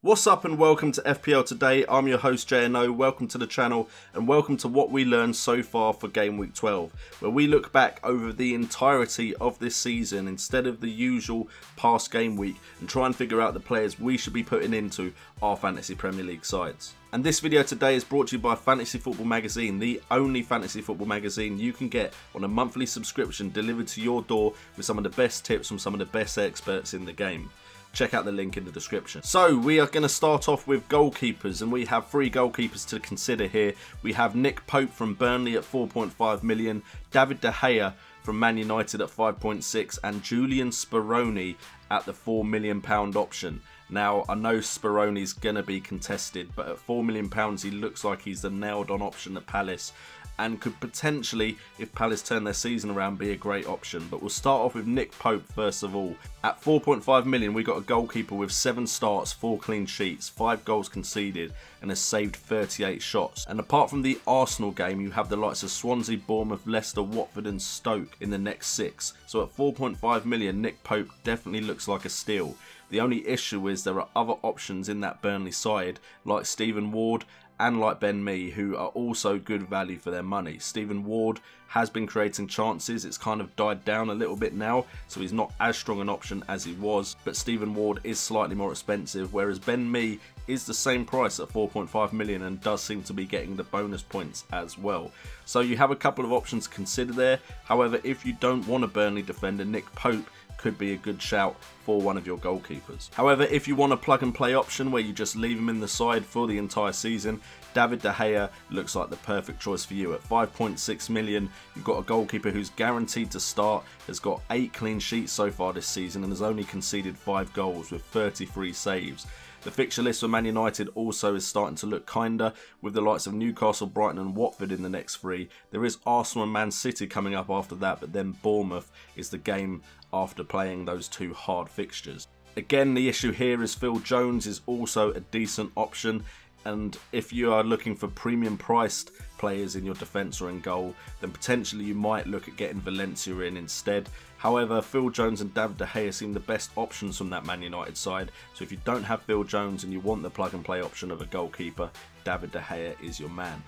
What's up and welcome to FPL Today. I'm your host JNO, welcome to the channel and welcome to what we learned so far for Game Week 12, where we look back over the entirety of this season instead of the usual past game week and try and figure out the players we should be putting into our Fantasy Premier League sides. And this video today is brought to you by Fantasy Football Magazine, the only fantasy football magazine you can get on a monthly subscription delivered to your door with some of the best tips from some of the best experts in the game. Check out the link in the description. So we are going to start off with goalkeepers, and we have three goalkeepers to consider here. We have Nick Pope from Burnley at 4.5 million, David De Gea from Man United at 5.6, and Julian Speroni at the £4 million option. Now, I know Speroni's going to be contested, but at £4 million he looks like he's the nailed on option at Palace, and could potentially, if Palace turn their season around, be a great option. But we'll start off with Nick Pope first of all. At 4.5 million, we got a goalkeeper with 7 starts, 4 clean sheets, 5 goals conceded, and has saved 38 shots. And apart from the Arsenal game, you have the likes of Swansea, Bournemouth, Leicester, Watford and Stoke in the next 6. So at 4.5 million, Nick Pope definitely looks like a steal. The only issue is there are other options in that Burnley side, like Stephen Ward and like Ben Mee, who are also good value for their money. Stephen Ward has been creating chances. It's kind of died down a little bit now, so he's not as strong an option as he was. But Stephen Ward is slightly more expensive, whereas Ben Mee is the same price at 4.5 million and does seem to be getting the bonus points as well. So you have a couple of options to consider there. However, if you don't want a Burnley defender, Nick Pope could be a good shout for one of your goalkeepers. However, if you want a plug and play option where you just leave him in the side for the entire season, David De Gea looks like the perfect choice for you. At 5.6 million, you've got a goalkeeper who's guaranteed to start, has got 8 clean sheets so far this season and has only conceded 5 goals with 33 saves. The fixture list for Man United also is starting to look kinder, with the likes of Newcastle, Brighton and Watford in the next 3. There is Arsenal and Man City coming up after that, but then Bournemouth is the game after playing those 2 hard fixtures. Again, the issue here is Phil Jones is also a decent option, and if you are looking for premium priced players in your defence or in goal, then potentially you might look at getting Valencia in instead. However, Phil Jones and David De Gea seem the best options from that Man United side, so if you don't have Phil Jones and you want the plug and play option of a goalkeeper, David De Gea is your man.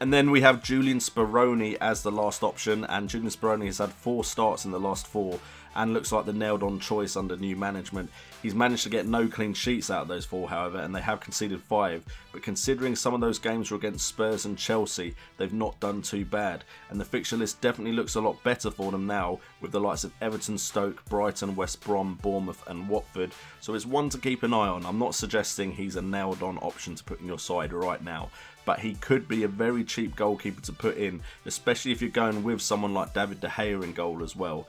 And then we have Julian Speroni as the last option, and Julian Speroni has had 4 starts in the last 4 and looks like the nailed on choice under new management. He's managed to get no clean sheets out of those 4, however, and they have conceded 5, but considering some of those games were against Spurs and Chelsea, they've not done too bad, and the fixture list definitely looks a lot better for them now, with the likes of Everton, Stoke, Brighton, West Brom, Bournemouth and Watford, so it's one to keep an eye on. I'm not suggesting he's a nailed on option to put in your side right now, but he could be a very cheap goalkeeper to put in, especially if you're going with someone like David De Gea in goal as well.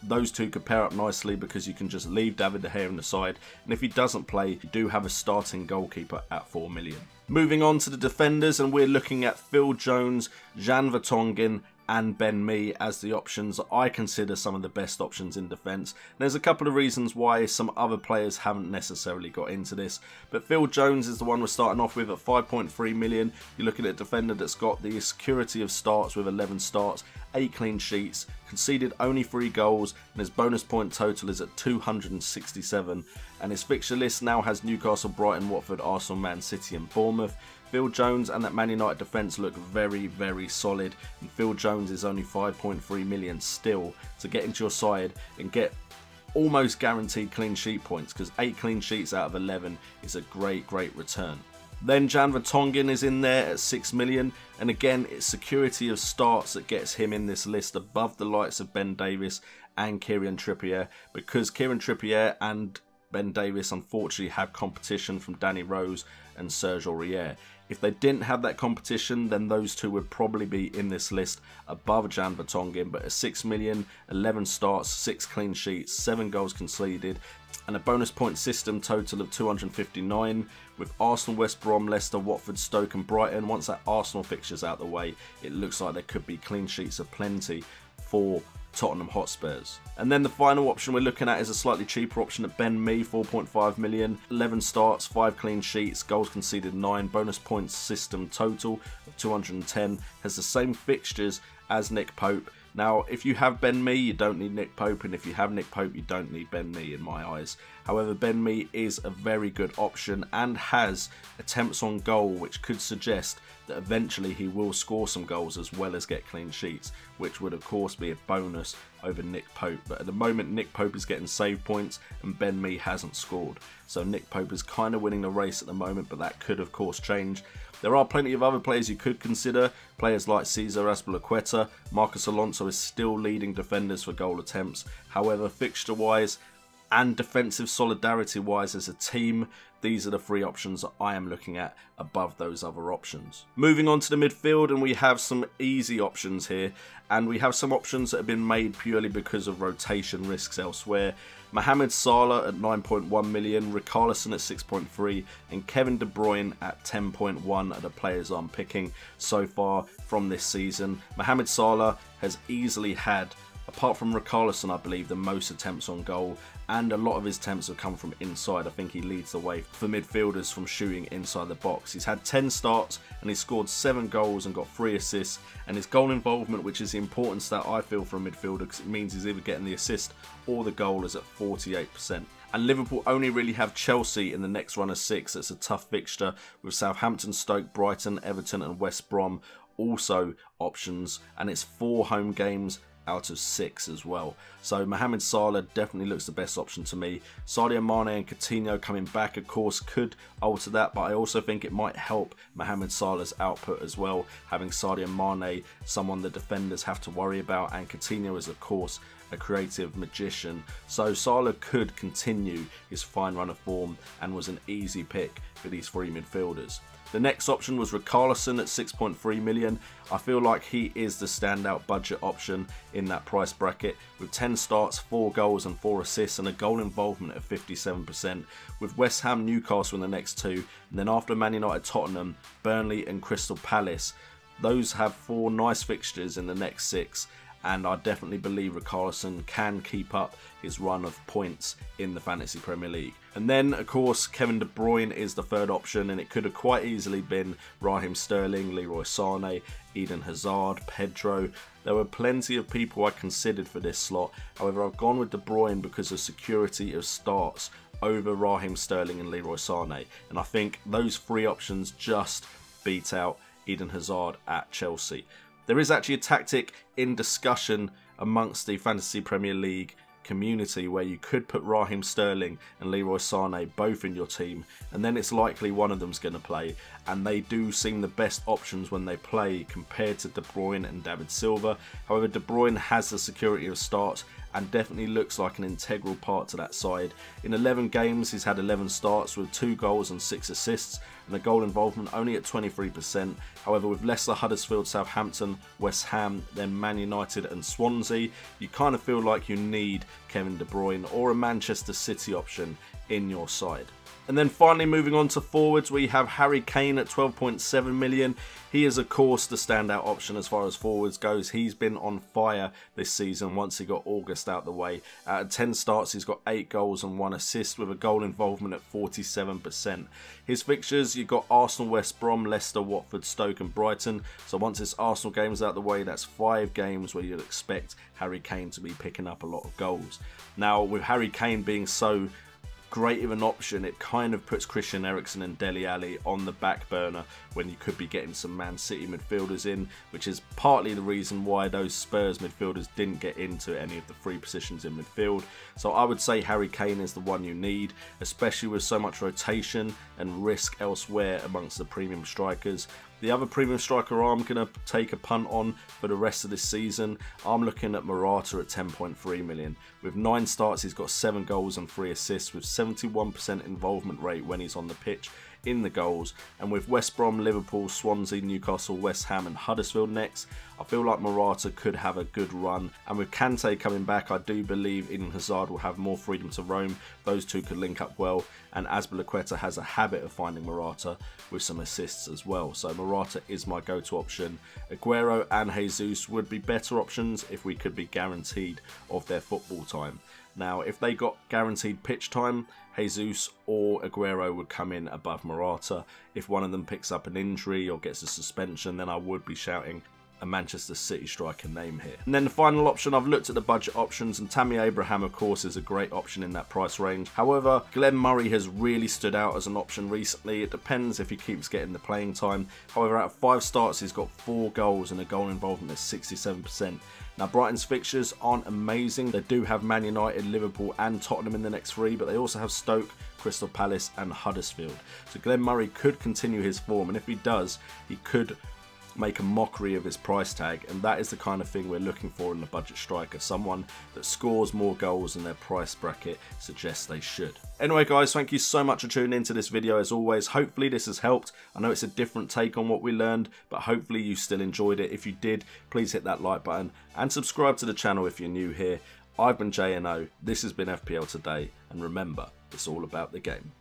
Those two could pair up nicely because you can just leave David De Gea in the side, and if he doesn't play, you do have a starting goalkeeper at 4 million. Moving on to the defenders, and we're looking at Phil Jones, Jan Vertonghen and Ben Mee as the options I consider some of the best options in defence. There's a couple of reasons why some other players haven't necessarily got into this, but Phil Jones is the one we're starting off with at 5.3 million. You're looking at a defender that's got the security of starts with 11 starts, 8 clean sheets, conceded only 3 goals, and his bonus point total is at 267, and his fixture list now has Newcastle, Brighton, Watford, Arsenal, Man City and Bournemouth. Phil Jones and that Man United defence look very, very solid, and Phil Jones is only 5.3 million still to get into your side and get almost guaranteed clean sheet points, because 8 clean sheets out of 11 is a great return. Then Jan Vertonghen is in there at 6 million, and again it's security of starts that gets him in this list above the likes of Ben Davies and Kieran Trippier, because Kieran Trippier and Ben Davies unfortunately have competition from Danny Rose and Serge Aurier. If they didn't have that competition, then those two would probably be in this list above Jan Vertonghen, but at 6 million, 11 starts, 6 clean sheets, 7 goals conceded, and a bonus point system total of 259, with Arsenal, West Brom, Leicester, Watford, Stoke and Brighton. Once that Arsenal fixture's out the way, it looks like there could be clean sheets aplenty for Tottenham Hotspurs. And then the final option we're looking at is a slightly cheaper option at Ben Mee, 4.5 million, 11 starts, 5 clean sheets, goals conceded 9, bonus points system total of 210, has the same fixtures as Nick Pope, Now, if you have Ben Mee, you don't need Nick Pope, and if you have Nick Pope, you don't need Ben Mee in my eyes. However, Ben Mee is a very good option and has attempts on goal, which could suggest that eventually he will score some goals as well as get clean sheets, which would of course be a bonus over Nick Pope. But at the moment, Nick Pope is getting save points and Ben Mee hasn't scored. So Nick Pope is kind of winning the race at the moment, but that could of course change. There are plenty of other players you could consider. Players like Cesar Azpilicueta. Marcos Alonso is still leading defenders for goal attempts. However, fixture-wise and defensive solidarity-wise as a team, these are the three options that I am looking at above those other options. Moving on to the midfield, and we have some easy options here, and we have some options that have been made purely because of rotation risks elsewhere. Mohamed Salah at 9.1 million, Richarlison at 6.3, and Kevin De Bruyne at 10.1 are the players I'm picking so far from this season. Mohamed Salah has easily had, apart from Richarlison, I believe, the most attempts on goal, and a lot of his attempts have come from inside. I think he leads the way for midfielders from shooting inside the box. He's had 10 starts and he's scored 7 goals and got 3 assists, and his goal involvement, which is the important stat I feel for a midfielder, because it means he's either getting the assist or the goal, is at 48%. And Liverpool only really have Chelsea in the next run of 6. It's a tough fixture with Southampton, Stoke, Brighton, Everton and West Brom also options, and it's 4 home games out of 6 as well. So Mohamed Salah definitely looks the best option to me. Sadio Mane and Coutinho coming back, of course, could alter that, but I also think it might help Mohamed Salah's output as well, having Sadio Mane someone the defenders have to worry about, and Coutinho is of course a creative magician. So Salah could continue his fine run of form and was an easy pick for these 3 midfielders. The next option was Richarlison at 6.3 million. I feel like he is the standout budget option in that price bracket, with 10 starts, 4 goals and 4 assists, and a goal involvement of 57%, with West Ham, Newcastle in the next 2, and then after Man United, Tottenham, Burnley and Crystal Palace. Those have 4 nice fixtures in the next 6, and I definitely believe Richarlison can keep up his run of points in the Fantasy Premier League. And then, of course, Kevin De Bruyne is the third option, and it could have quite easily been Raheem Sterling, Leroy Sané, Eden Hazard, Pedro. There were plenty of people I considered for this slot. However, I've gone with De Bruyne because of security of starts over Raheem Sterling and Leroy Sané. And I think those 3 options just beat out Eden Hazard at Chelsea. There is actually a tactic in discussion amongst the Fantasy Premier League community where you could put Raheem Sterling and Leroy Sané both in your team, and then it's likely one of them's going to play, and they do seem the best options when they play compared to De Bruyne and David Silva. However, De Bruyne has the security of starts and definitely looks like an integral part to that side. In 11 games, he's had 11 starts with 2 goals and 6 assists, and a goal involvement only at 23%. However, with Leicester, Huddersfield, Southampton, West Ham, then Man United and Swansea, you kind of feel like you need Kevin De Bruyne or a Manchester City option in your side. And then finally, moving on to forwards, we have Harry Kane at 12.7 million. He is, of course, the standout option as far as forwards goes. He's been on fire this season once he got August out the way. Out of 10 starts, he's got 8 goals and 1 assist with a goal involvement at 47%. His fixtures, you've got Arsenal, West Brom, Leicester, Watford, Stoke and Brighton. So once this Arsenal game's out the way, that's 5 games where you'd expect Harry Kane to be picking up a lot of goals. Now, with Harry Kane being so great of an option, it kind of puts Christian Eriksen and Dele Alli on the back burner when you could be getting some Man City midfielders in, which is partly the reason why those Spurs midfielders didn't get into any of the 3 positions in midfield. So I would say Harry Kane is the one you need, especially with so much rotation and risk elsewhere amongst the premium strikers. The other premium striker I'm going to take a punt on for the rest of this season, I'm looking at Morata at 10.3 million. With 9 starts, he's got 7 goals and 3 assists with 71% involvement rate when he's on the pitch in the goals. And with West Brom, Liverpool, Swansea, Newcastle, West Ham and Huddersfield next, I feel like Morata could have a good run. And with Kante coming back, I do believe Eden Hazard will have more freedom to roam. Those two could link up well, and Azpilicueta has a habit of finding Morata with some assists as well. So Morata is my go-to option. Aguero and Jesus would be better options if we could be guaranteed of their football time. Now, if they got guaranteed pitch time, Jesus or Aguero would come in above Morata. If one of them picks up an injury or gets a suspension, then I would be shouting a Manchester City striker name here. And then the final option, I've looked at the budget options, and Tammy Abraham, of course, is a great option in that price range. However, Glenn Murray has really stood out as an option recently. It depends if he keeps getting the playing time. However, out of 5 starts, he's got 4 goals and a goal involvement is 67%. Now, Brighton's fixtures aren't amazing. They do have Man United, Liverpool and Tottenham in the next 3, but they also have Stoke, Crystal Palace and Huddersfield. So Glenn Murray could continue his form, and if he does, he could make a mockery of his price tag, and that is the kind of thing we're looking for in the budget striker, someone that scores more goals than their price bracket suggests they should. Anyway guys, thank you so much for tuning into this video as always. Hopefully this has helped. I know it's a different take on what we learned, but hopefully you still enjoyed it. If you did, please hit that like button and subscribe to the channel if you're new here. I've been JNO, this has been FPL Today, and remember, it's all about the game.